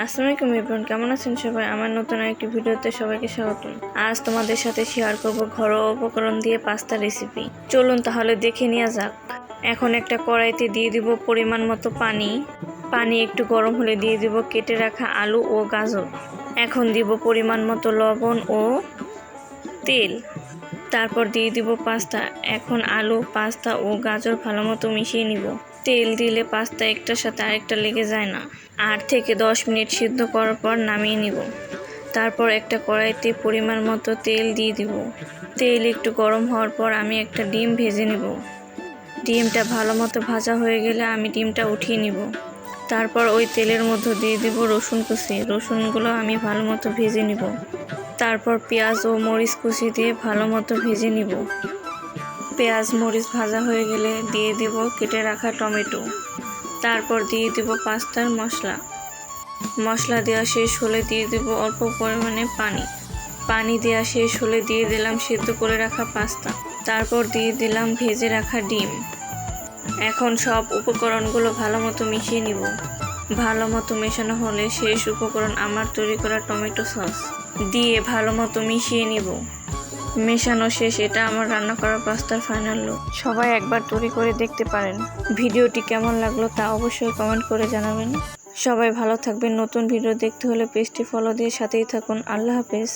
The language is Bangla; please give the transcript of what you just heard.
আসসালামু আলাইকুম এভরিওয়ান, কেমন আছেন সবাই? আমার নতুন আরেকটি ভিডিওতে সবাইকে স্বাগতম। আজ তোমাদের সাথে শেয়ার করব ঘরোয়া উপকরণ দিয়ে পাস্তা রেসিপি। চলুন তাহলে দেখে নেওয়া যাক। এখন একটা কড়াইতে দিয়ে দিব পরিমাণ মতো পানি। পানি একটু গরম হলে দিয়ে দিব কেটে রাখা আলু ও গাজর। এখন দিব পরিমাণ মতো লবণ ও তেল। তারপর দিয়ে দিব পাস্তা। এখন আলু, পাস্তা ও গাজর ভালো মতো মিশিয়ে নিব। তেল দিলে পাস্তা একটার সাথে আরেকটা লেগে যায় না। 8 থেকে 10 মিনিট সিদ্ধ করার পর নামিয়ে নিব। তারপর একটা কড়াইতে পরিমাণ মতো তেল দিয়ে দিব। তেল একটু গরম হওয়ার পর আমি একটা ডিম ভেজে নিব। ডিমটা ভালো মতো ভাজা হয়ে গেলে আমি ডিমটা উঠিয়ে নিব। তারপর ওই তেলের মধ্যে দিয়ে দিব রসুন কুচি। রসুনগুলো আমি ভালো মতো ভেজে নিব। তারপর পেঁয়াজ ও মরিচ কুচি দিয়ে ভালো মতো ভেজে নিব। পেঁয়াজ মরিচ ভাজা হয়ে গেলে দিয়ে দেব কেটে রাখা টমেটো। তারপর দিয়ে দেব পাস্তার মশলা দেওয়া শেষ হলে দিয়ে দেব অল্প পরিমাণে পানি দেওয়া শেষ হলে দিয়ে দিলাম সেদ্ধ করে রাখা পাস্তা। তারপর দিয়ে দিলাম ভেজে রাখা ডিম। এখন সব উপকরণগুলো ভালো মতো মিশিয়ে নিব। ভালো মতো মেশানো হলে শেষ উপকরণ আমার তৈরি করা টমেটো সস দিয়ে ভালো মতো মিশিয়ে নিব। মেশানো শেষ। এটা আমার রান্না করা পাস্তার ফাইনাল লুক। সবাই একবার তৈরি করে দেখতে পারেন। ভিডিওটি কেমন লাগলো তা অবশ্যই কমেন্ট করে জানাবেন। সবাই ভালো থাকবেন। নতুন ভিডিও দেখতে হলে পেজটি ফলো দিয়ে সাথেই থাকুন। আল্লাহ হাফেজ।